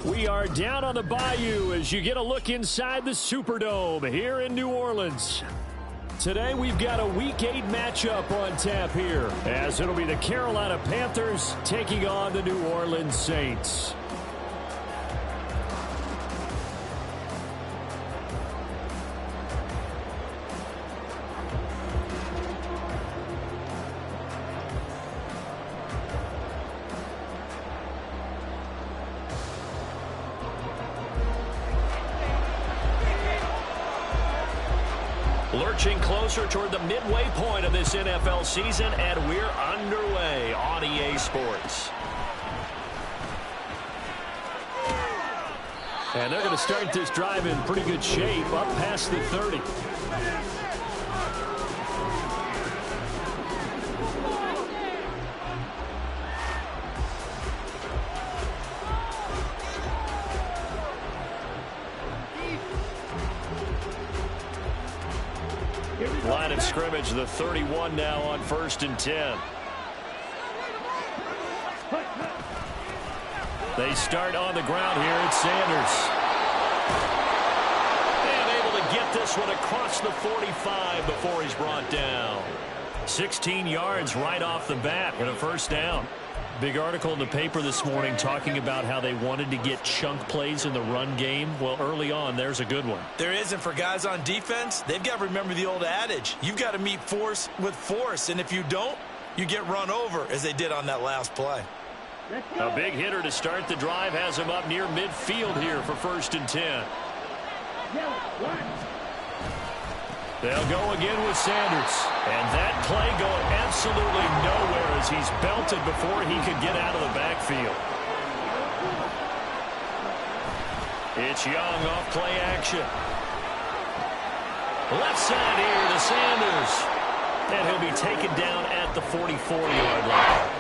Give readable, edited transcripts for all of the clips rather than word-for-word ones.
We are down on the Bayou as you get a look inside the Superdome here in New Orleans. Today we've got a Week 8 matchup on tap here, as it'll be the Carolina Panthers taking on the New Orleans Saints. Lurching closer toward the midway point of this NFL season, and we're underway on EA Sports. And they're going to start this drive in pretty good shape, up past the 30. Line of scrimmage, the 31 now on 1st and 10. They start on the ground here. It's Sanders. And able to get this one across the 45 before he's brought down. 16 yards right off the bat and a first down. Big article in the paper this morning talking about how they wanted to get chunk plays in the run game. Well, early on, there's a good one. There isn't for guys on defense. They've got to remember the old adage. You've got to meet force with force, and if you don't, you get run over, as they did on that last play. A big hitter to start the drive has him up near midfield here for 1st and 10. They'll go again with Sanders. And that play going absolutely nowhere as he's belted before he could get out of the backfield. It's Young off play action. Left side here to Sanders. And he'll be taken down at the 44-yard line.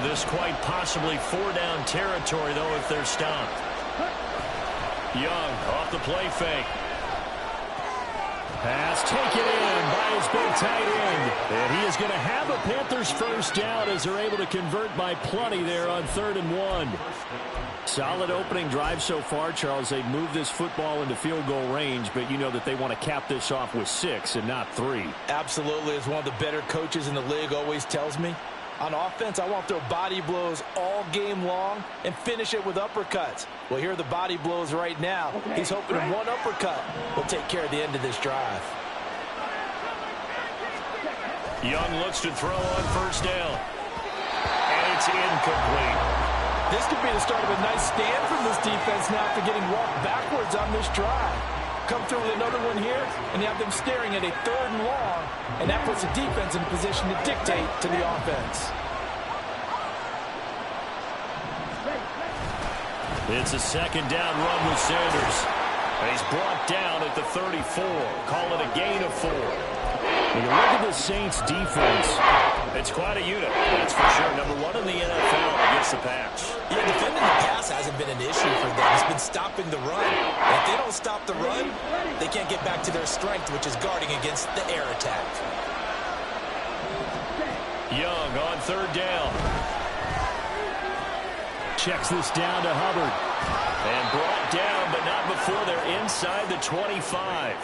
This quite possibly 4-down territory, though, if they're stopped. Young off the play fake. Pass taken in by his big tight end. And he is going to have a Panthers first down as they're able to convert by plenty there on 3rd and 1. Solid opening drive so far, Charles. They've moved this football into field goal range, but you know that they want to cap this off with 6 and not 3. Absolutely. As one of the better coaches in the league always tells me, on offense, I want to throw body blows all game long and finish it with uppercuts. Well, here are the body blows right now. He's hoping one uppercut will take care of the end of this drive. Young looks to throw on 1st down. And it's incomplete. This could be the start of a nice stand from this defense now after getting walked backwards on this drive. Come through with another one here, and you have them staring at a 3rd and long, and that puts the defense in a position to dictate to the offense. It's a 2nd down run with Sanders. And he's brought down at the 34. Call it a gain of 4. When you look at the Saints defense, it's quite a unit, that's for sure. Number 1 in the NFL against the pass. Yeah, defending the pass hasn't been an issue for them. It's been stopping the run. And if they don't stop the run, they can't get back to their strength, which is guarding against the air attack. Young on 3rd down. Checks this down to Hubbard. And brought down, but not before they're inside the 25.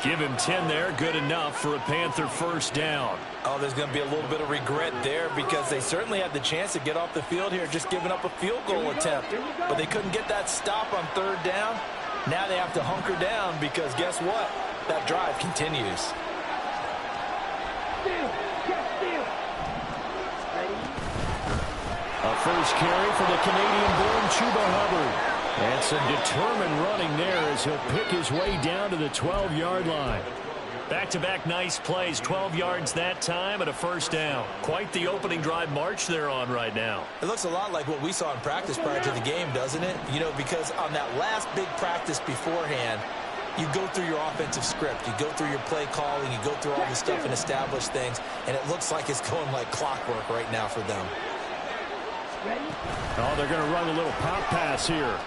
Give him 10 there, good enough for a Panther first down. Oh, there's going to be a little bit of regret there because they certainly had the chance to get off the field here, just giving up a field goal attempt. But they couldn't get that stop on 3rd down. Now they have to hunker down because guess what? That drive continues. A first carry for the Canadian-born Chuba Hubbard. And some determined running there as he'll pick his way down to the 12-yard line. Back-to-back nice plays, 12 yards that time and a first down. Quite the opening drive march they're on right now. It looks a lot like what we saw in practice prior to the game, doesn't it? You know, because on that last big practice beforehand, you go through your offensive script, you go through your play calling, you go through all the stuff and establish things, and it looks like it's going like clockwork right now for them. Oh, they're going to run a little pop pass here.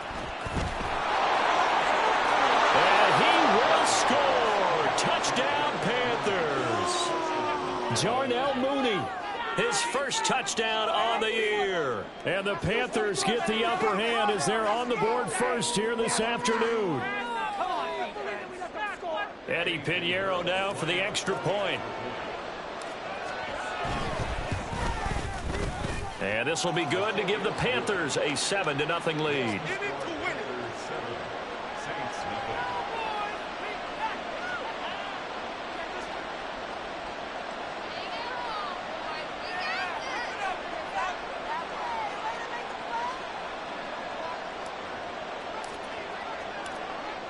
And he will score. Touchdown, Darnell Mooney, his first touchdown on the year. And the Panthers get the upper hand as they're on the board first here this afternoon. Eddie Pinheiro now for the extra point. And this will be good to give the Panthers a 7-0 lead.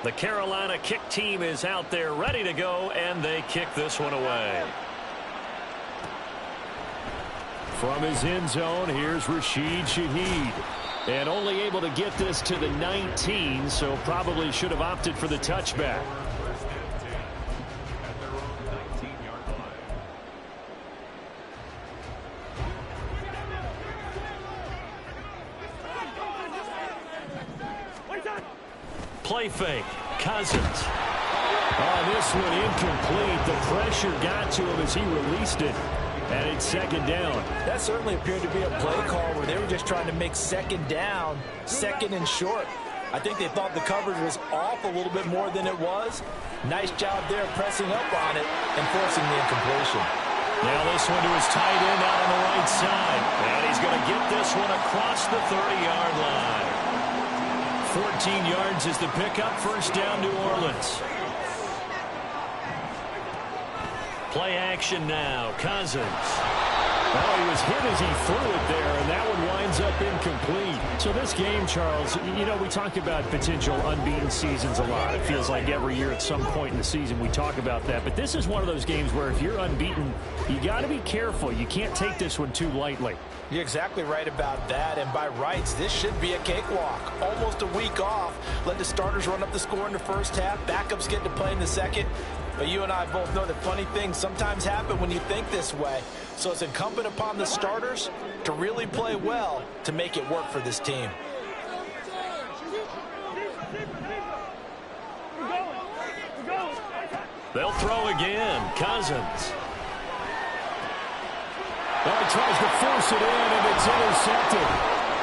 The Carolina kick team is out there ready to go, and they kick this one away. From his end zone, here's Rashid Shaheed. And only able to get this to the 19, so probably should have opted for the touchback. Play fake. Cousins. Oh, this one incomplete. The pressure got to him as he released it. And it's second down. That certainly appeared to be a play call where they were just trying to make second down, second and short. I think they thought the coverage was off a little bit more than it was. Nice job there pressing up on it and forcing the incompletion. Now this one to his tight end out on the right side. And he's going to get this one across the 30-yard line. 14 yards is the pickup. First down, New Orleans. Play action now. Cousins. Oh, he was hit as he threw it there, and that one winds up incomplete. So this game, Charles, you know, we talk about potential unbeaten seasons a lot. It feels like every year at some point in the season we talk about that. But this is one of those games where if you're unbeaten, you got to be careful. You can't take this one too lightly. You're exactly right about that, and by rights, this should be a cakewalk. Almost a week off. Let the starters run up the score in the first half. Backups get to play in the second. But you and I both know that funny things sometimes happen when you think this way. So it's incumbent upon the starters to really play well to make it work for this team. They'll throw again. Cousins. Oh, he tries to force it in, and it's intercepted.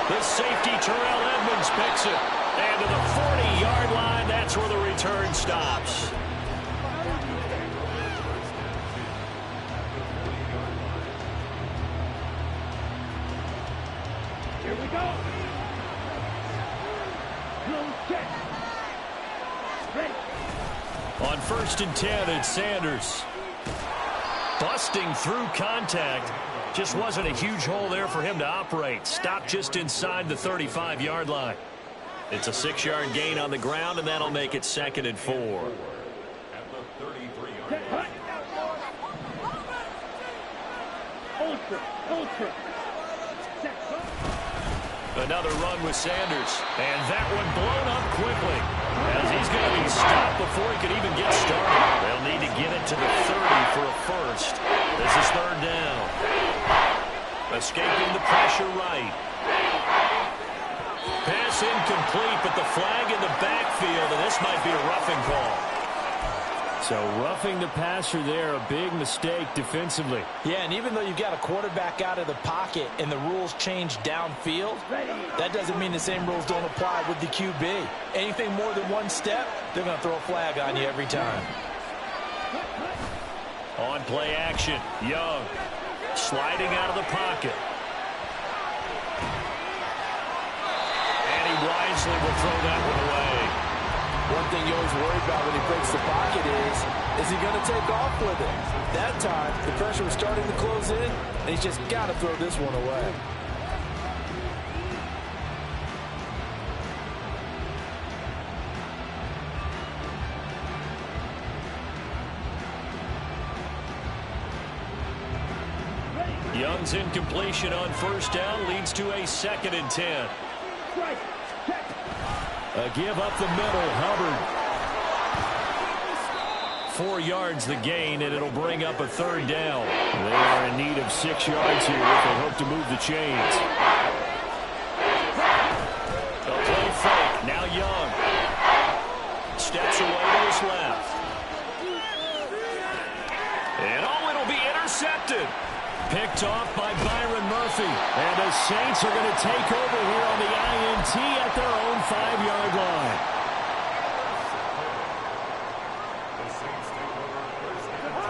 The safety, Terrell Edmonds, picks it. And to the 40-yard line, that's where the return stops. Here we go. Ready. On 1st and 10, it's Sanders. Busting through contact. Just wasn't a huge hole there for him to operate. Stopped just inside the 35-yard line. It's a 6-yard gain on the ground, and that'll make it 2nd and 4. Ultra. Another run with Sanders. And that one blown up quickly. As he's going to be stopped before he could even get started. They'll need to get it to the 30 for a first. This is 3rd down. Escaping the pressure right. Pass incomplete, but the flag in the backfield, and this might be a roughing call. So roughing the passer there, a big mistake defensively. Yeah, and even though you've got a quarterback out of the pocket and the rules change downfield, that doesn't mean the same rules don't apply with the QB. Anything more than one step, they're going to throw a flag on you every time. On play action, Young sliding out of the pocket. And he wisely will throw that one away. One thing you always worry about when he breaks the pocket is he going to take off with it? That time, the pressure was starting to close in, and he's just got to throw this one away. Young's incompletion on 1st down leads to a 2nd and 10. A give up the middle, Hubbard. 4 yards the gain, and it'll bring up a 3rd down. They are in need of 6 yards here if they hope to move the chains. A play fake, now Young. Steps away to his left. And oh, it'll be intercepted. intercepted. Picked off by Byron Murphy. And the Saints are going to take over here on the INT at their own 5-yard line.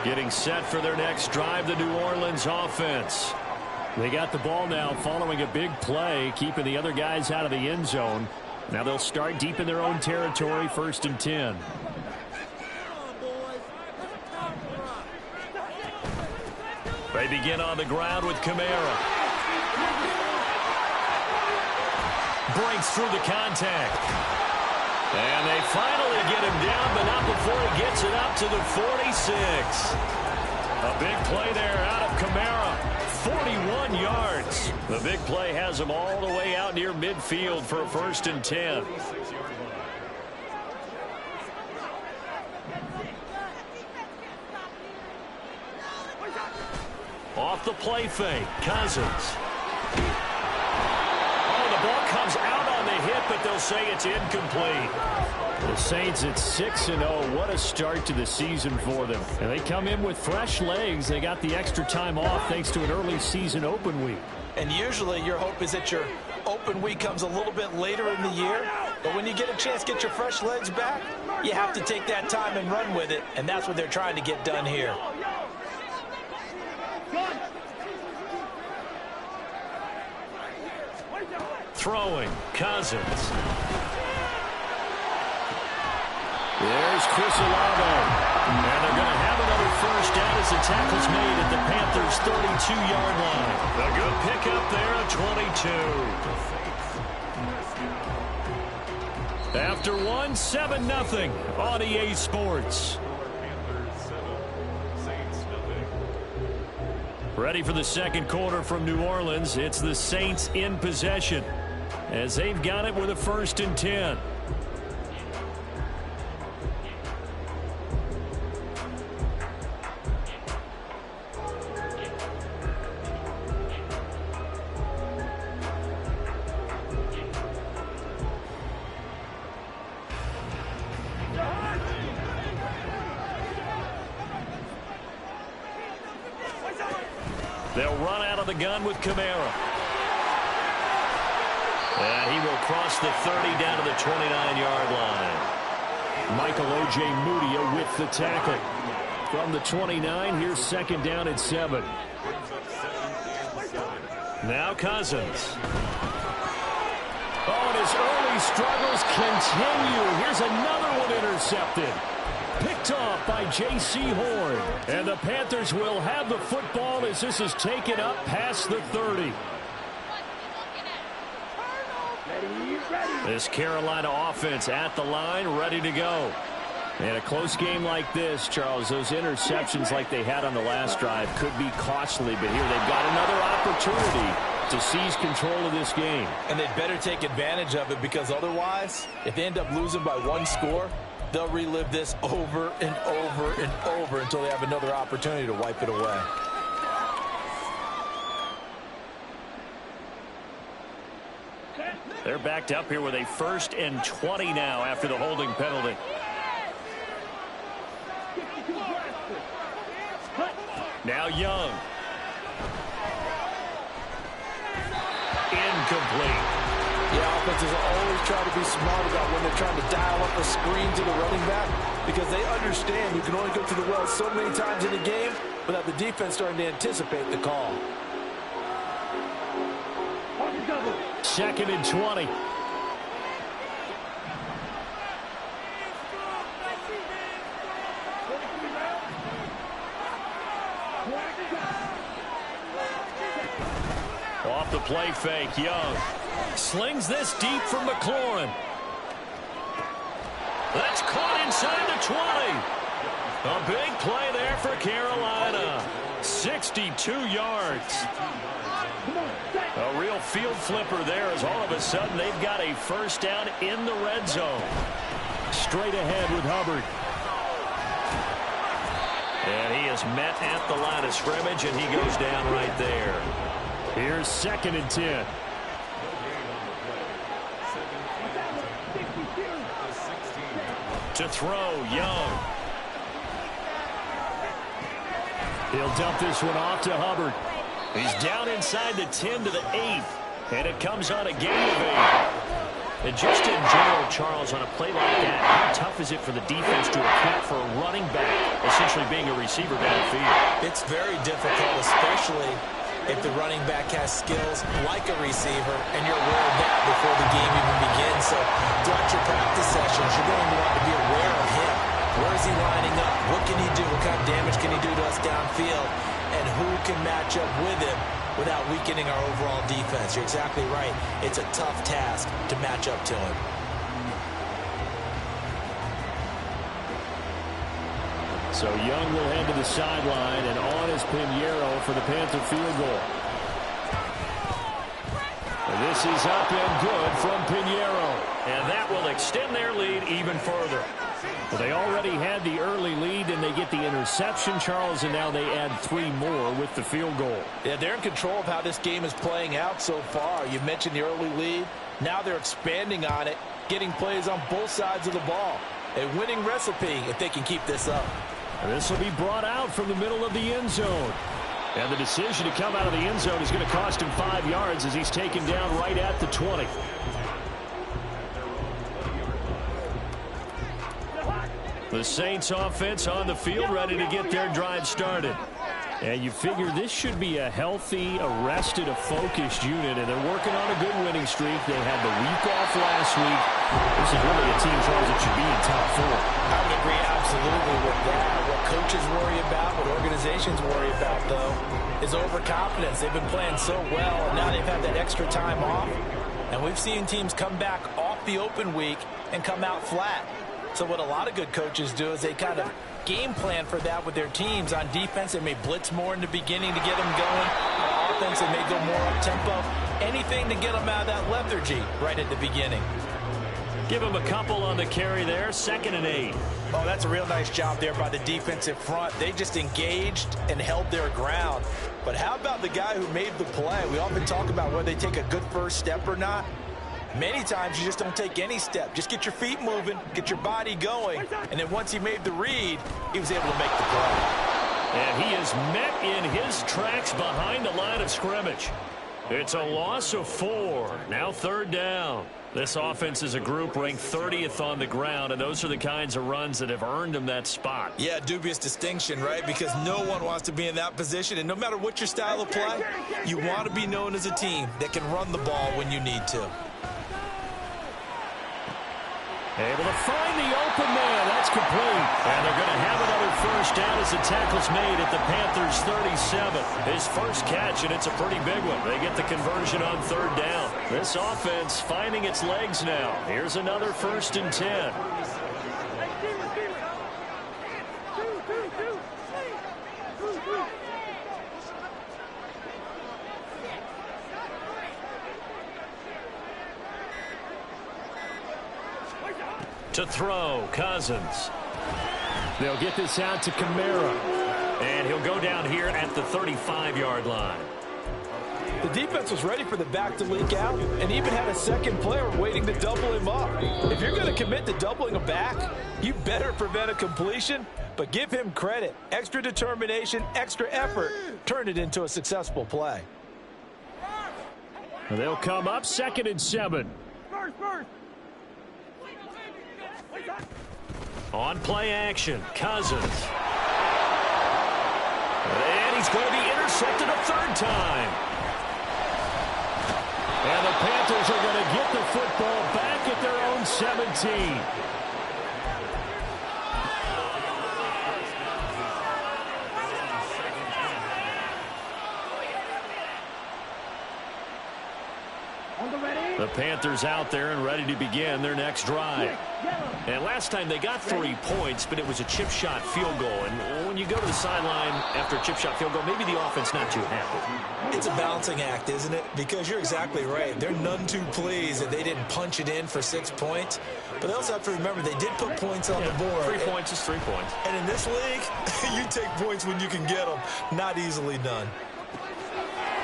Getting set for their next drive, the New Orleans offense. They got the ball now following a big play, keeping the other guys out of the end zone. Now they'll start deep in their own territory, 1st and 10. They begin on the ground with Kamara. Breaks through the contact. And they finally get him down, but not before he gets it up to the 46. A big play there out of Kamara. 41 yards. The big play has him all the way out near midfield for a 1st and 10. Off the play fake, Cousins. Oh, the ball comes out on the hit, but they'll say it's incomplete. The Saints at 6-0. What a start to the season for them. And they come in with fresh legs. They got the extra time off thanks to an early season open week. And usually your hope is that your open week comes a little bit later in the year. But when you get a chance to get your fresh legs back, you have to take that time and run with it. And that's what they're trying to get done here. Throwing, Cousins. There's Chris Olave. And they're going to have another 1st down as the tackle's made at the Panthers' 32-yard line. A good pickup there at 22. After 7-0 on EA Sports. Ready for the second quarter from New Orleans. It's the Saints in possession as they've got it with a 1st and 10. They'll run out of the gun with Kamara. And he will cross the 30 down to the 29-yard line. Michael Ojemudia with the tackle. From the 29, here's 2nd down at 7. Now Cousins. Oh, and his early struggles continue. Here's another one intercepted. Picked off by J.C. Horn. And the Panthers will have the football as this is taken up past the 30. This Carolina offense at the line, ready to go. And a close game like this, Charles, those interceptions like they had on the last drive could be costly. But here they've got another opportunity to seize control of this game. And they'd better take advantage of it, because otherwise, if they end up losing by 1 score, they'll relive this over and over and over until they have another opportunity to wipe it away. They're backed up here with a 1st and 20 now after the holding penalty. Now Young. Incomplete. Yeah, offenses always try to be smart about when they're trying to dial up a screen to the running back, because they understand you can only go to the well so many times in a game without the defense starting to anticipate the call. 2nd and 20. Off the play fake, Young. Slings this deep from McLaurin. That's caught inside the 20. A big play there for Carolina. 62 yards. A real field flipper there, as all of a sudden they've got a 1st down in the red zone. Straight ahead with Hubbard. And he is met at the line of scrimmage, and he goes down right there. Here's 2nd and 10. To throw, Young. He'll dump this one off to Hubbard. He's down inside the 10 to the 8. And it comes on a gain of 8. And just in general, Charles, on a play like that, how tough is it for the defense to account for a running back essentially being a receiver downfield? It's very difficult, especially if the running back has skills like a receiver, and you're aware of that before the game even begins. So throughout your practice sessions, you're going to want to be aware of him. Where is he lining up? What can he do? What kind of damage can he do to us downfield? And who can match up with him without weakening our overall defense? You're exactly right. It's a tough task to match up to him. So Young will head to the sideline, and on is Pinheiro for the Panther field goal. And this is up and good from Pinheiro. And that will extend their lead even further. Well, they already had the early lead, and they get the interception, Charles, and now they add 3 more with the field goal. Yeah, they're in control of how this game is playing out so far. You've mentioned the early lead. Now they're expanding on it, getting plays on both sides of the ball. A winning recipe if they can keep this up. And this will be brought out from the middle of the end zone. And the decision to come out of the end zone is going to cost him 5 yards as he's taken down right at the 20. The Saints offense on the field, ready to get their drive started. And you figure this should be a healthy, arrested, a focused unit, and they're working on a good winning streak. They had the week off last week. This is really a team, Charles, that should be in top 4. I would agree absolutely with that. What coaches worry about, what organizations worry about, though, is overconfidence. They've been playing so well, and now they've had that extra time off. And we've seen teams come back off the open week and come out flat. So what a lot of good coaches do is they kind of game plan for that with their teams. On defense, they may blitz more in the beginning to get them going. On offense, they may go more up-tempo. Anything to get them out of that lethargy right at the beginning. Give them a couple on the carry there, 2nd and 8. Oh, that's a real nice job there by the defensive front. They just engaged and held their ground. But how about the guy who made the play? We often talk about whether they take a good first step or not. Many times you just don't take any step. Just get your feet moving, get your body going, and then once he made the read, he was able to make the play. And he is met in his tracks behind the line of scrimmage. It's a loss of 4. Now 3rd down. This offense is a group ranked 30th on the ground, and those are the kinds of runs that have earned them that spot. Yeah, dubious distinction, right? Because no one wants to be in that position, and no matter what your style of play, you want to be known as a team that can run the ball when you need to. Able to find the open man. That's complete. And they're going to have another first down as the tackle's made at the Panthers' 37. His first catch, and it's a pretty big one. They get the conversion on 3rd down. This offense finding its legs now. Here's another 1st and 10. To throw, Cousins. They'll get this out to Kamara. And he'll go down here at the 35-yard line. The defense was ready for the back to leak out and even had a second player waiting to double him up. If you're going to commit to doubling a back, you better prevent a completion, but give him credit. Extra determination, extra effort, turned it into a successful play. They'll come up 2nd and 7. On play action, Cousins. And he's going to be intercepted a 3rd time. And the Panthers are going to get the football back at their own 17. The Panthers out there and ready to begin their next drive. And last time they got 3 points, but it was a chip shot field goal. And when you go to the sideline after a chip shot field goal, maybe the offense not too happy. It's a balancing act, isn't it? Because you're exactly right. They're none too pleased that they didn't punch it in for 6 points. But they also have to remember they did put points on the board. 3 points is 3 points. And in this league, you take points when you can get them. Not easily done.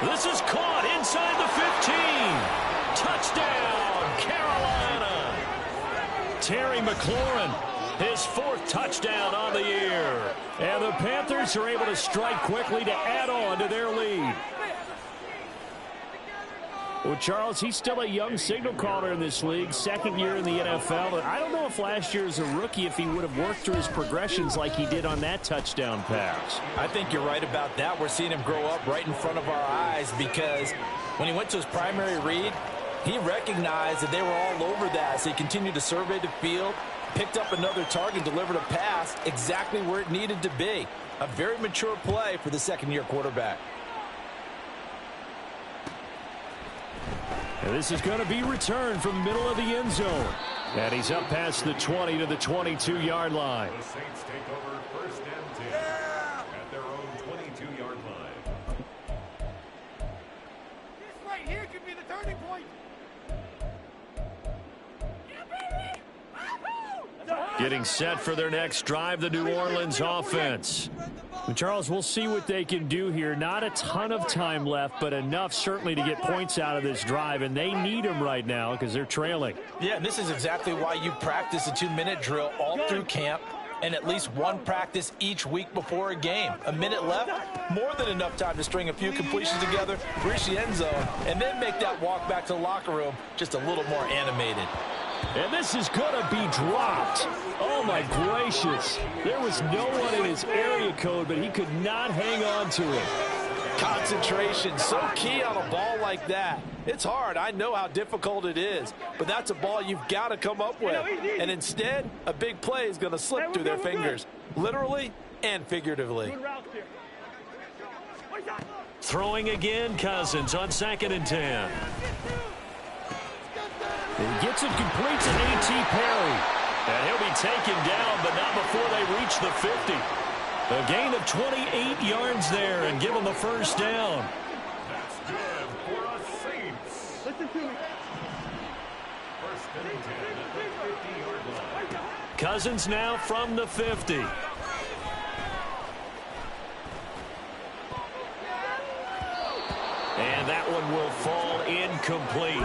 This is caught inside the 15. Touchdown, Carolina. Terry McLaurin His 4th touchdown on the year. And the Panthers are able to strike quickly to add on to their lead. Well, Charles, he's still a young signal caller in this league, 2nd year in the NFL. But I don't know if last year as a rookie if he would have worked through his progressions like he did on that touchdown pass. I think you're right about that. We're seeing him grow up right in front of our eyes because when he went to his primary read, he recognized that they were all over that. So he continued to survey the field, picked up another target, delivered a pass exactly where it needed to be. A very mature play for the 2nd-year quarterback. And this is going to be returned from the middle of the end zone. And he's up past the 20 to the 22-yard line. The Saints take over 1st and 10 at their own 22-yard line. This right here could be the turning point. Getting set for their next drive, the New Orleans offense. And Charles, we'll see what they can do here. Not a ton of time left, but enough certainly to get points out of this drive, and they need them right now because they're trailing. Yeah, and this is exactly why you practice a 2-minute drill all through camp and at least one practice each week before a game. A minute left, more than enough time to string a few completions together, reach the end zone, and then make that walk back to the locker room just a little more animated. And this is going to be dropped. Oh, my gracious. There was no one in his area code, but he could not hang on to it. Concentration, so key on a ball like that. It's hard. I know how difficult it is, but that's a ball you've got to come up with. And instead, a big play is going to slip through their fingers, literally and figuratively. Throwing again, Cousins on 2nd and 10. He gets it complete to A.T. Perry. And he'll be taken down, but not before they reach the 50. A gain of 28 yards there and give them a 1st down. That's good for us Saints. Listen to me. 1st and 10 at the 50-yard line. Cousins now from the 50. And that one will fall incomplete.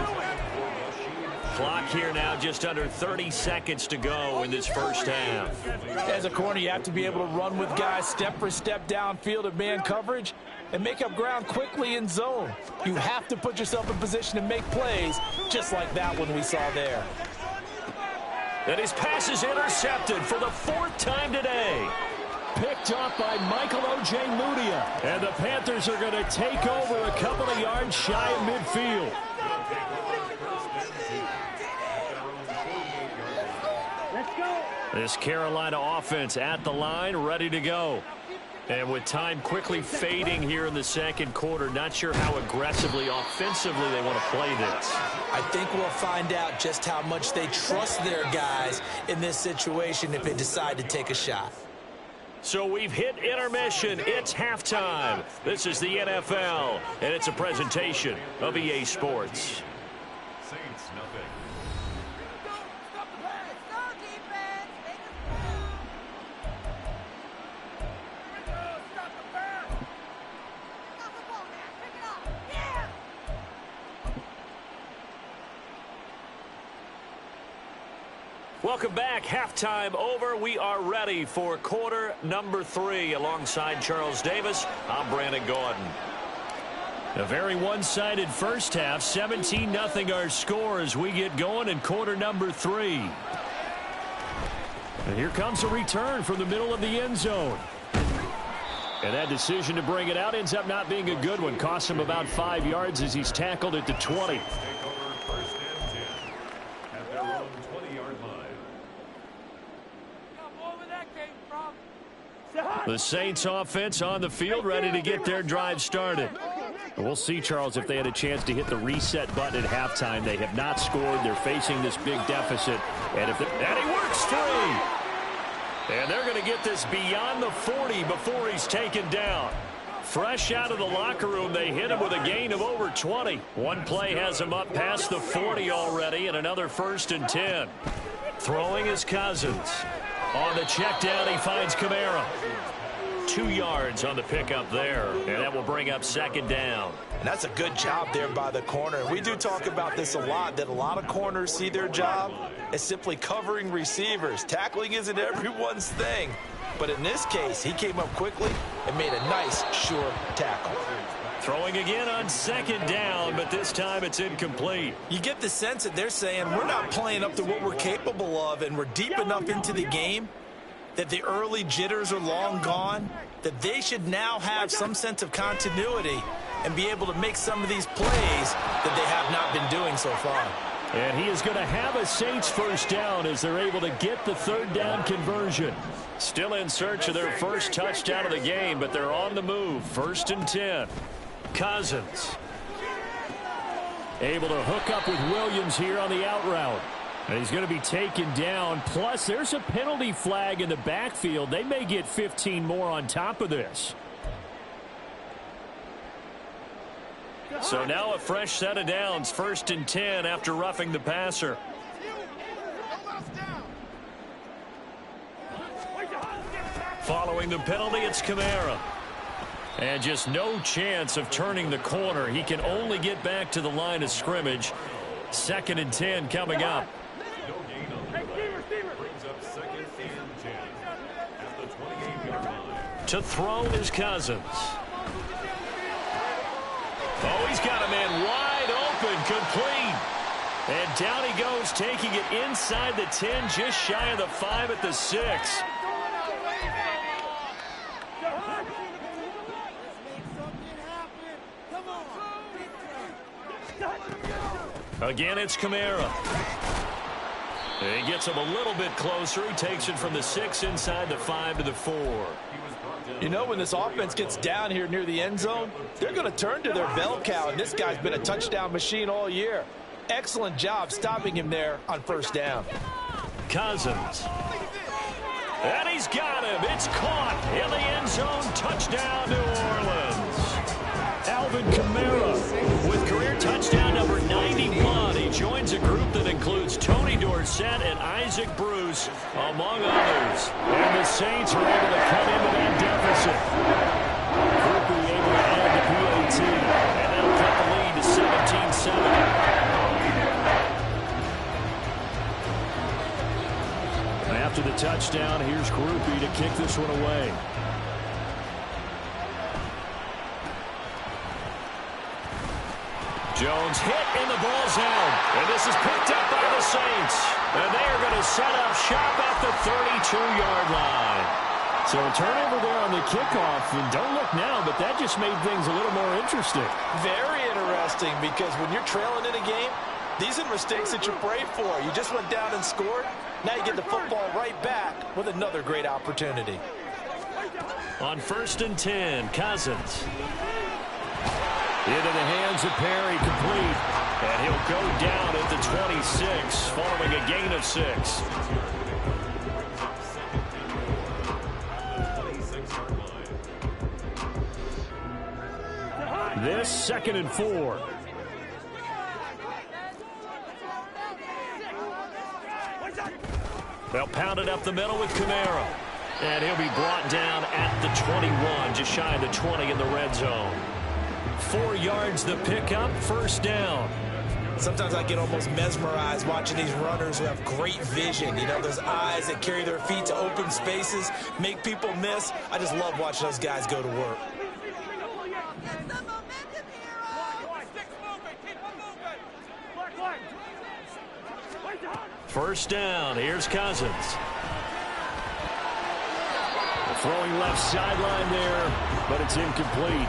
Clock here now, just under 30 seconds to go in this 1st half. As a corner, you have to be able to run with guys step for step downfield in man coverage and make up ground quickly in zone. You have to put yourself in position to make plays, just like that one we saw there. And his pass is intercepted for the 4th time today. Picked up by Michael O.J. Mudia. And the Panthers are going to take over a couple of yards shy of midfield. This Carolina offense at the line, ready to go. And with time quickly fading here in the 2nd quarter, not sure how aggressively, offensively they want to play this. I think we'll find out just how much they trust their guys in this situation if they decide to take a shot. So we've hit intermission. It's halftime. This is the NFL, and it's a presentation of EA Sports. Saints nothing. Welcome back. Halftime over. We are ready for quarter number 3. Alongside Charles Davis, I'm Brandon Gaudin. A very one-sided first half. 17-0 our score as we get going in quarter number 3. And here comes a return from the middle of the end zone. And that decision to bring it out ends up not being a good one. Costs him about 5 yards as he's tackled at the 20. Take over 1st and 10 at their own 20-yard line. The Saints offense on the field ready to get their drive started. We'll see, Charles, if they had a chance to hit the reset button at halftime. They have not scored. They're facing this big deficit. And he works free. And they're going to get this beyond the 40 before he's taken down. Fresh out of the locker room, they hit him with a gain of over 20. One play has him up past the 40 already, and another 1st and 10. Throwing is Cousins. On the check down, he finds Kamara. 2 yards on the pickup there. And that will bring up second down. And that's a good job there by the corner. And we do talk about this a lot, that a lot of corners see their job as simply covering receivers. Tackling isn't everyone's thing. But in this case, he came up quickly and made a nice, sure tackle. Throwing again on second down, but this time it's incomplete. You get the sense that they're saying we're not playing up to what we're capable of, and we're deep enough into the game that the early jitters are long gone, that they should now have some sense of continuity and be able to make some of these plays that they have not been doing so far. And he is going to have a Saints first down as they're able to get the third down conversion. Still in search of their first touchdown of the game, but they're on the move. 1st and 10. Cousins able to hook up with Williams here on the out route. And he's going to be taken down. Plus, there's a penalty flag in the backfield. They may get 15 more on top of this. So now a fresh set of downs. 1st and 10 after roughing the passer. Following the penalty, it's Kamara. And just no chance of turning the corner. He can only get back to the line of scrimmage. 2nd and 10 coming up. No gain on the play. Brings up 2nd and 10 at the 28-yard line. To throw is Cousins. Oh, he's got a man wide open, complete. And down he goes, taking it inside the 10, just shy of the 5 at the 6. Again, it's Kamara. He gets him a little bit closer. He takes it from the 6 inside the 5 to the 4. You know, when this offense gets down here near the end zone, they're going to turn to their bell cow, and this guy's been a touchdown machine all year. Excellent job stopping him there on 1st down. Cousins. And he's got him. It's caught in the end zone. Touchdown, New Orleans. Alvin Kamara with career touchdown number 91. He joins a group that includes Tony Dorsett and Isaac Bruce, among others. And the Saints are able to cut into that deficit. Group will be able to add the PAT, and that'll cut the lead to 17-7. After the touchdown, here's Groupie to kick this one away. Jones hit in the ball zone. And this is picked up by the Saints. And they are going to set up shop at the 32-yard line. So a turnover there on the kickoff. And don't look now, but that just made things a little more interesting. Very interesting, because when you're trailing in a game, these are mistakes that you pray for. You just went down and scored. Now you get the football right back with another great opportunity. On 1st and 10, Cousins. Into the hands of Perry, complete. And he'll go down at the 26, following a gain of 6. This 2nd and 4. They'll pound it up the middle with Kamara. And he'll be brought down at the 21, just shy of the 20 in the red zone. 4 yards the pickup, 1st down. Sometimes I get almost mesmerized watching these runners who have great vision. You know, those eyes that carry their feet to open spaces, make people miss. I just love watching those guys go to work. First down, here's Cousins. Throwing left sideline there, but it's incomplete.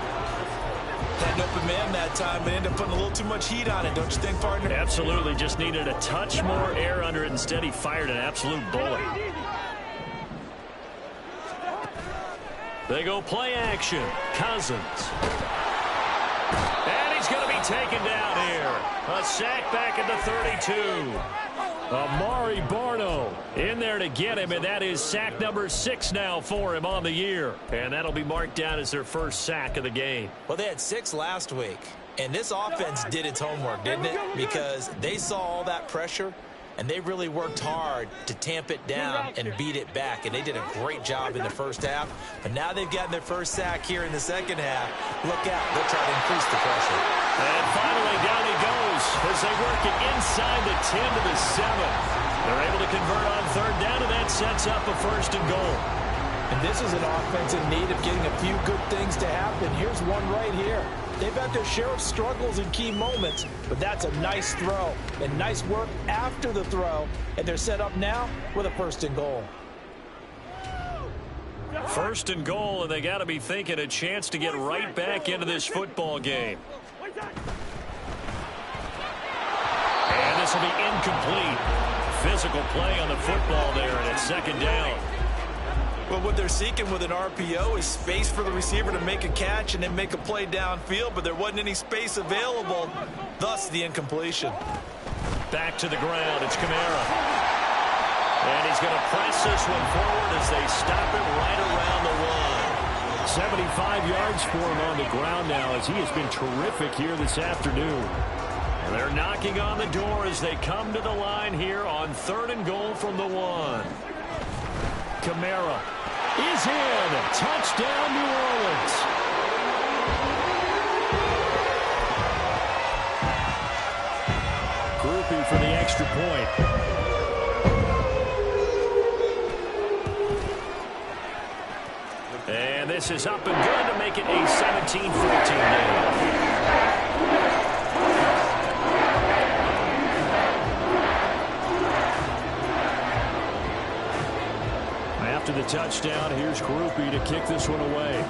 Had an open man that time, but ended up putting a little too much heat on it, don't you think, partner? Absolutely, just needed a touch more air under it. Instead, he fired an absolute bullet. They go play action. Cousins. And he's going to be taken down here. A sack back at the 32. Amari Barno in there to get him, and that is sack number 6 now for him on the year. And that'll be marked down as their first sack of the game. Well, they had 6 last week, and this offense did its homework, didn't it? Because they saw all that pressure, and they really worked hard to tamp it down and beat it back, and they did a great job in the first half. But now they've gotten their first sack here in the second half. Look out. They'll try to increase the pressure. And finally, down he goes as they work it inside the 10 to the 7. They're able to convert on third down, and that sets up a 1st and goal. And this is an offense in need of getting a few good things to happen. Here's one right here. They've had their share of struggles in key moments, but that's a nice throw and nice work after the throw. And they're set up now with a 1st and goal. 1st and goal, and they got to be thinking a chance to get right back into this football game. And this will be incomplete. Physical play on the football there, and it's 2nd down. Well, what they're seeking with an RPO is space for the receiver to make a catch and then make a play downfield, but there wasn't any space available, thus the incompletion. Back to the ground, it's Kamara. And he's going to press this one forward as they stop it right around the 1. 75 yards for him on the ground now as he has been terrific here this afternoon. And they're knocking on the door as they come to the line here on 3rd and goal from the 1. Kamara is in. Touchdown, New Orleans. Groupie for the extra point. And this is up and good to make it a 17-14 game. After the touchdown, here's Groupie to kick this one away.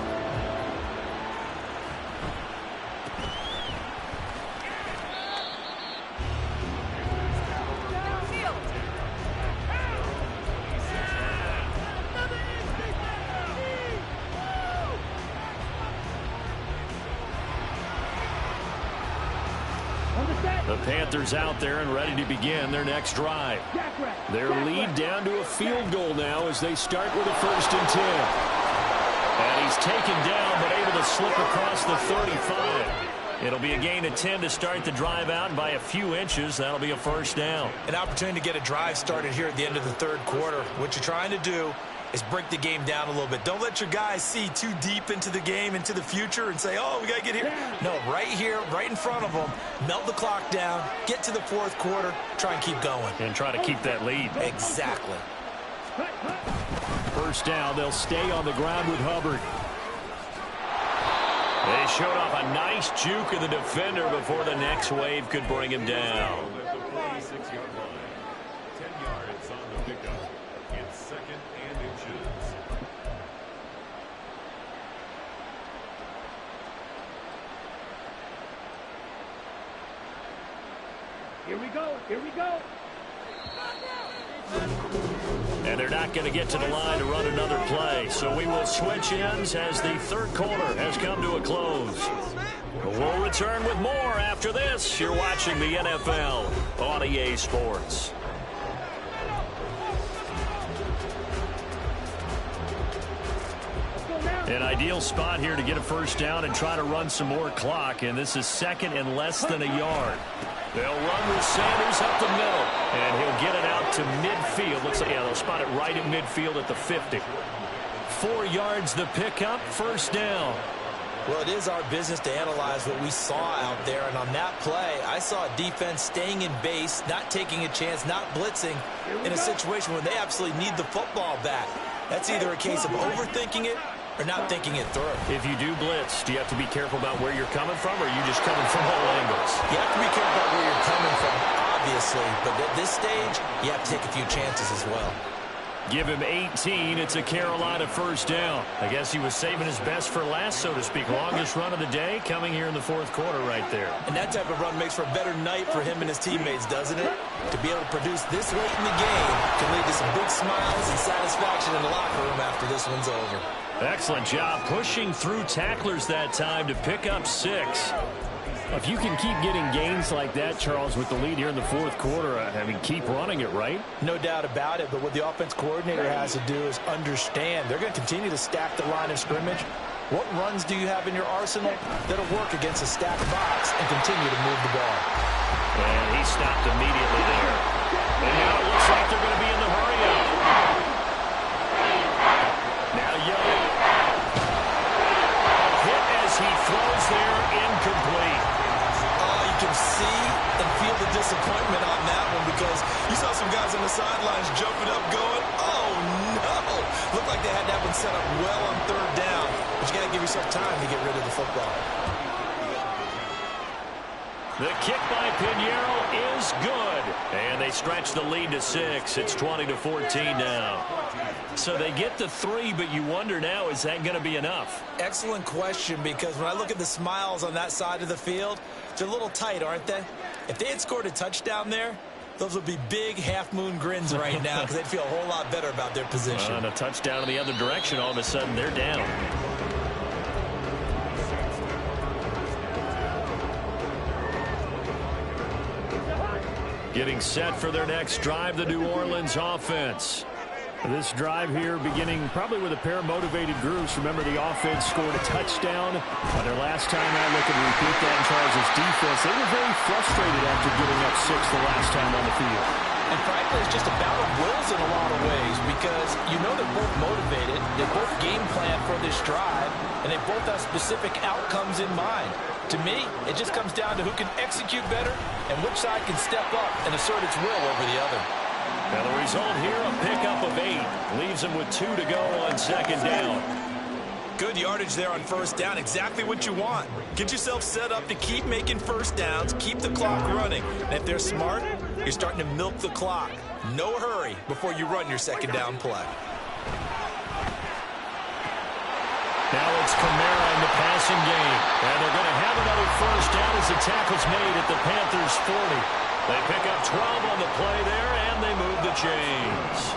The Panthers out there and ready to begin their next drive. Their lead down to a field goal now as they start with a 1st and 10. And he's taken down but able to slip across the 35. It'll be a gain of 10 to start the drive out, and by a few inches, that'll be a 1st down. An opportunity to get a drive started here at the end of the 3rd quarter. What you're trying to do is break the game down a little bit. Don't let your guys see too deep into the game, into the future, and say, oh, we got to get here. No, right here, right in front of them, melt the clock down, get to the 4th quarter, try and keep going. And try to keep that lead. Exactly. 1st down, they'll stay on the ground with Hubbard. They showed off a nice juke of the defender before the next wave could bring him down. At the 46-yard line, 10 yards on the pickup. It's 2nd and inches. Here we go. Here we go. And they're not going to get to the line to run another play. So we will switch ends as the 3rd quarter has come to a close. We'll return with more after this. You're watching the NFL on EA Sports. An ideal spot here to get a 1st down and try to run some more clock. And this is 2nd and less than a yard. They'll run with Sanders up the middle, and he'll get it out to midfield. Looks like, yeah, they'll spot it right at midfield at the 50. 4 yards the pickup, 1st down. Well, it is our business to analyze what we saw out there, and on that play, I saw a defense staying in base, not taking a chance, not blitzing in a situation where they absolutely need the football back. That's either a case of overthinking it or not thinking it through. If you do blitz, do you have to be careful about where you're coming from, or are you just coming from all angles? You have to be careful about where you're coming from, obviously, but at this stage, you have to take a few chances as well. Give him 18. It's a Carolina 1st down. I guess he was saving his best for last, so to speak. Longest run of the day coming here in the 4th quarter right there. And that type of run makes for a better night for him and his teammates, doesn't it? To be able to produce this late in the game can lead to some big smiles and satisfaction in the locker room after this one's over. Excellent job pushing through tacklers that time to pick up 6. If you can keep getting gains like that, Charles, with the lead here in the 4th quarter, I mean, keep running it, right? No doubt about it, but what the offense coordinator has to do is understand they're going to continue to stack the line of scrimmage. What runs do you have in your arsenal that'll work against a stacked box and continue to move the ball? And he stopped immediately there. And now it looks like they're going to be in the hurry-up. Now Young. A hit as he throws there, incomplete. Oh, you can see and feel the disappointment on that one because you saw some guys on the sidelines jumping up going, oh, no. Looked like they had that one set up well on third down, but you got to give yourself time to get rid of the football. The kick by Pinheiro is good. And they stretch the lead to 6. It's 20-14 now. So they get the 3, but you wonder now, is that going to be enough? Excellent question, because when I look at the smiles on that side of the field, they're a little tight, aren't they? If they had scored a touchdown there, those would be big half-moon grins right now because they'd feel a whole lot better about their position. And a touchdown in the other direction, all of a sudden they're down. Getting set for their next drive, the New Orleans offense. This drive here beginning probably with a pair of motivated groups. Remember, the offense scored a touchdown on their last time out. Look and repeat that in Charles' defense. They were very frustrated after giving up 6 the last time on the field. And frankly, it's just a battle of wills in a lot of ways because you know they're both motivated. They both game plan for this drive, and they both have specific outcomes in mind. To me, it just comes down to who can execute better and which side can step up and assert its will over the other. Now the result here, a pickup of 8. Leaves them with 2 to go on second down. Good yardage there on first down. Exactly what you want. Get yourself set up to keep making first downs, keep the clock running. And if they're smart, you're starting to milk the clock. No hurry before you run your second down play. Now it's Kamara in the passing game. And they're going to have another first down as the tackle's made at the Panthers' 40. They pick up 12 on the play there, and they move the chains.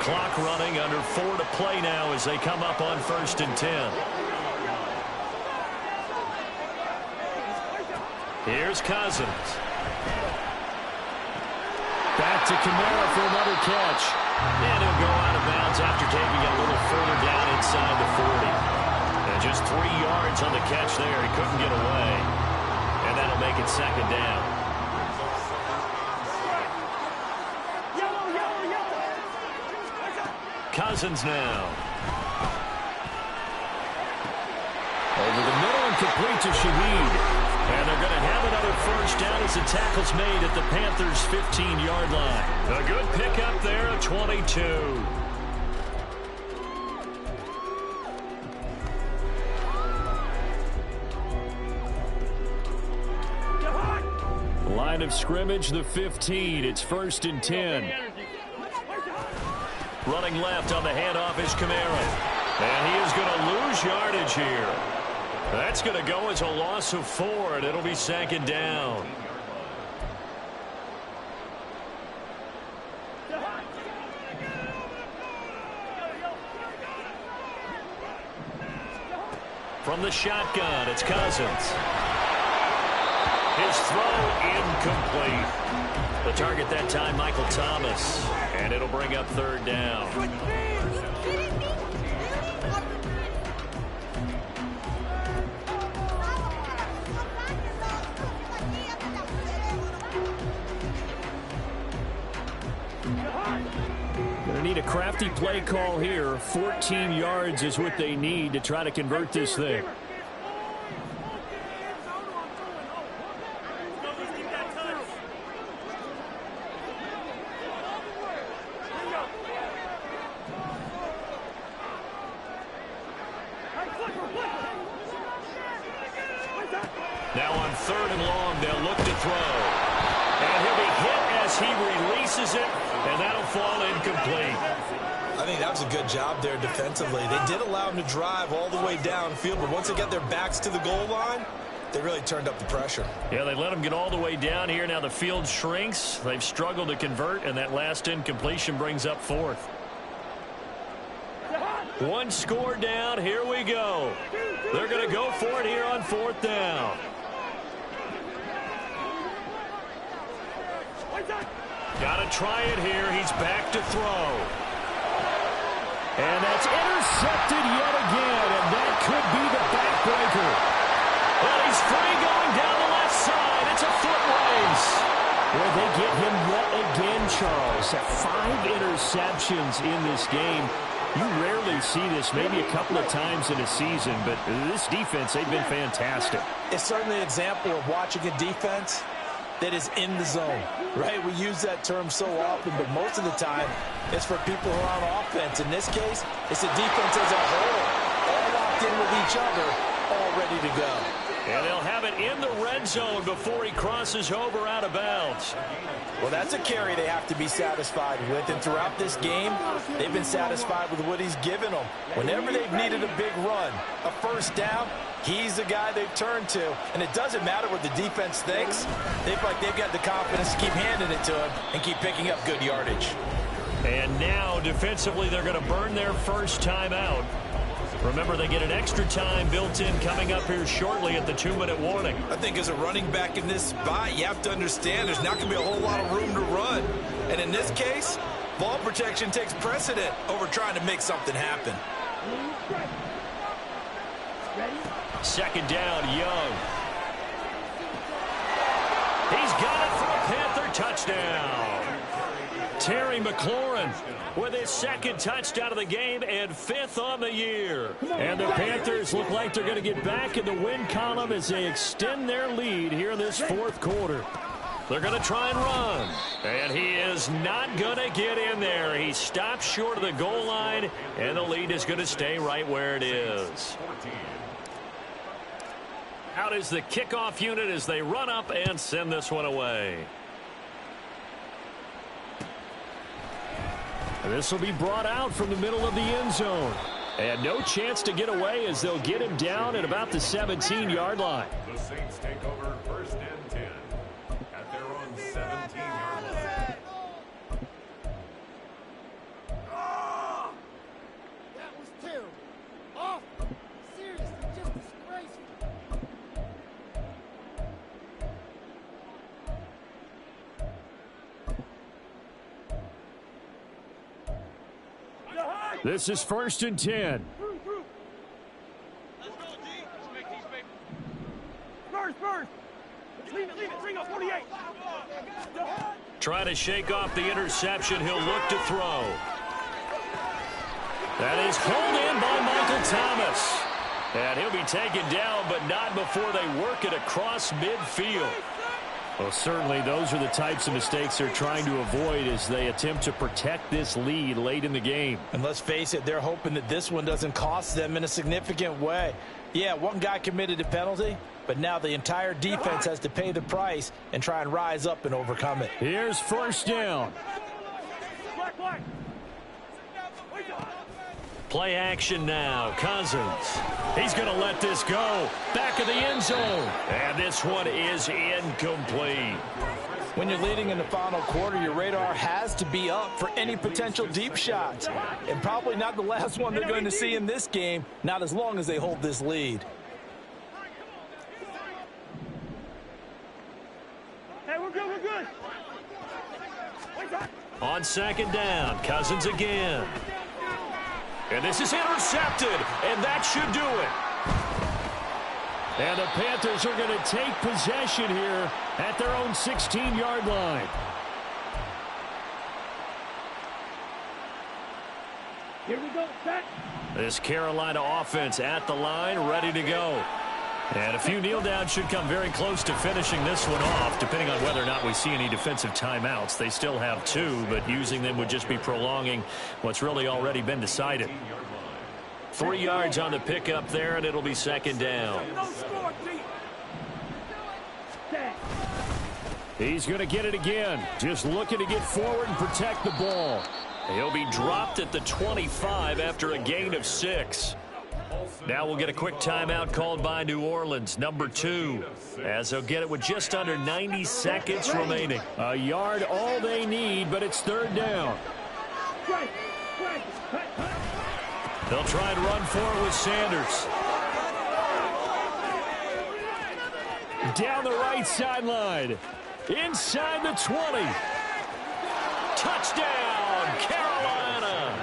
Clock running under 4 to play now as they come up on first and 10. Here's Cousins. Back to Kamara for another catch. And he'll go out of bounds after taking it a little further down inside the 40. And just 3 yards on the catch there. He couldn't get away. And that'll make it second down. Cousins now. Over the middle and complete to Shaheed. And they're going to have another first down as the tackle's made at the Panthers' 15-yard line. A good pickup there at 22. Line of scrimmage, the 15. It's first and 10. Running left on the handoff is Kamara. And he is going to lose yardage here. That's going to go as a loss of 4, and it'll be second down. From the shotgun, it's Cousins. His throw incomplete. The target that time, Michael Thomas. And it'll bring up third down. Gonna need a crafty play call here. 14 yards is what they need to try to convert this thing. Now on third and long, they'll look to throw. And he'll be hit as he releases it, and that'll fall incomplete. I think that was a good job there defensively. They did allow him to drive all the way downfield, but once they got their backs to the goal line, they really turned up the pressure. Yeah, they let him get all the way down here. Now the field shrinks. They've struggled to convert, and that last incompletion brings up fourth. One score down. Here we go. They're going to go for it here on fourth down. Got to try it here. He's back to throw. And that's intercepted yet again, and that could be the backbreaker. Well, he's free going down the left side. It's a foot race. Well, they get him yet again Charles, 5 interceptions in this game. You rarely see this, maybe a couple of times in a season, but this defense, they've been fantastic. It's certainly an example of watching a defense that is in the zone, right? We use that term so often, but most of the time, it's for people who are on offense. In this case, it's the defense as a whole, all locked in with each other, all ready to go. And they'll have it in the red zone before he crosses over out of bounds. Well, that's a carry they have to be satisfied with. And throughout this game, they've been satisfied with what he's given them. Whenever they've needed a big run, a first down, he's the guy they've turned to. And it doesn't matter what the defense thinks. They feel like they've got the confidence to keep handing it to him and keep picking up good yardage. And now, defensively, they're going to burn their first time out. Remember, they get an extra time built in coming up here shortly at the 2-minute warning. I think as a running back in this spot, you have to understand there's not going to be a whole lot of room to run. And in this case, ball protection takes precedent over trying to make something happen. Second down, Young. He's got it for a Panther touchdown. Terry McLaurin with his second touchdown of the game and 5th on the year. And the Panthers look like they're going to get back in the win column as they extend their lead here in this 4th quarter. They're going to try and run. And he is not going to get in there. He stops short of the goal line, and the lead is going to stay right where it is. Out is the kickoff unit as they run up and send this one away. This will be brought out from the middle of the end zone. And no chance to get away as they'll get him down at about the 17-yard line. The Saints take over 1st and 10 at their own 17-yard line. Oh, that was terrible. Awful. Seriously, just disgraceful. This is 1st and 10. Let's go, G. Spurs. Leave it. Bring up 48. Trying to shake off the interception. He'll look to throw. That is pulled in by Michael Thomas. And he'll be taken down, but not before they work it across midfield. Well, certainly those are the types of mistakes they're trying to avoid as they attempt to protect this lead late in the game. And let's face it, they're hoping that this one doesn't cost them in a significant way. Yeah, one guy committed a penalty, but now the entire defense has to pay the price and try and rise up and overcome it. Here's 1st down. Play action now. Cousins. He's going to let this go. Back of the end zone. And this one is incomplete. When you're leading in the final quarter, your radar has to be up for any potential deep shots. And probably not the last one they're going to see in this game, not as long as they hold this lead. Hey, we're good. On 2nd down, Cousins again. And this is intercepted, and that should do it. And the Panthers are going to take possession here at their own 16-yard line. Here we go. Set. This Carolina offense at the line, ready to go. And a few kneel downs should come very close to finishing this one off, depending on whether or not we see any defensive timeouts. They still have 2, but using them would just be prolonging what's really already been decided. 3 yards on the pickup there, and it'll be 2nd down. He's going to get it again. Just looking to get forward and protect the ball. He'll be dropped at the 25 after a gain of 6. Now we'll get a quick timeout called by New Orleans, number 2, as they'll get it with just under 90 seconds remaining. A yard all they need, but it's 3rd down. They'll try and run for it with Sanders. Down the right sideline. Inside the 20. Touchdown, Carolina.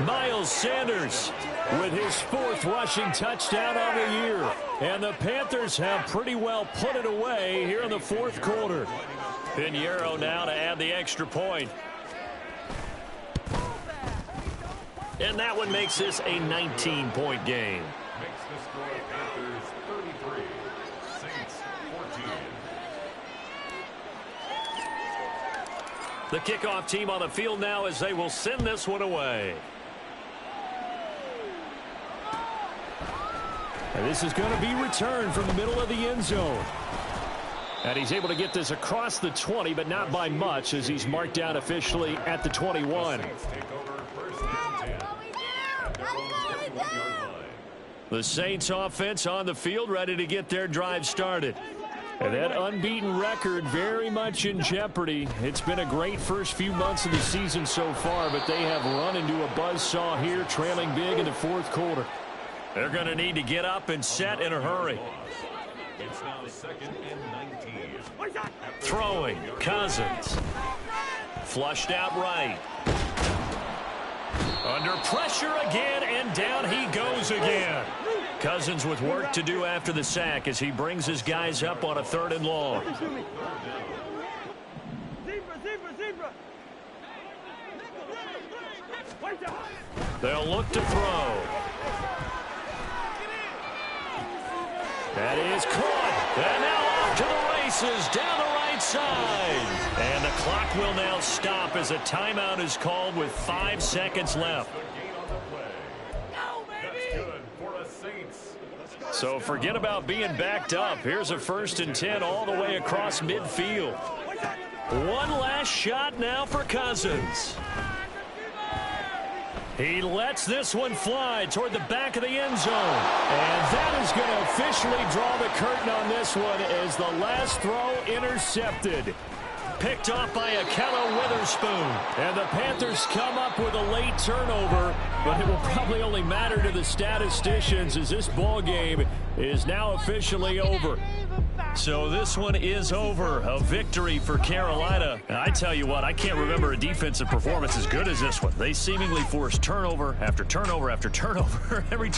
Miles Sanders with his 4th rushing touchdown on the year. And the Panthers have pretty well put it away here in the 4th quarter. Pinheiro now to add the extra point. And that one makes this a 19-point game. Makes the score Panthers 33, Saints 14. The kickoff team on the field now as they will send this one away. And this is going to be returned from the middle of the end zone. And he's able to get this across the 20, but not by much as he's marked down officially at the 21. Saints take over first and 10 at their own 21-yard line. The Saints offense on the field ready to get their drive started. And that unbeaten record very much in jeopardy. It's been a great first few months of the season so far, but they have run into a buzzsaw here, trailing big in the fourth quarter. They're going to need to get up and set in a hurry. It's now 2nd and 19. Throwing, Cousins. Flushed out right. Under pressure again, and down he goes again. Cousins with work to do after the sack as he brings his guys up on a 3rd and long. They'll look to throw. That is caught. And now off to the races down the right side. And the clock will now stop as a timeout is called with 5 seconds left. That's good for the Saints. So forget about being backed up. Here's a 1st and 10 all the way across midfield. One last shot now for Cousins. He lets this one fly toward the back of the end zone. And that is going to officially draw the curtain on this one as the last throw intercepted. Picked off by Akello Witherspoon. And the Panthers come up with a late turnover, but it will probably only matter to the statisticians as this ball game is now officially over. So this one is over. A victory for Carolina. And I tell you what, I can't remember a defensive performance as good as this one. They seemingly forced turnover after turnover after turnover every time.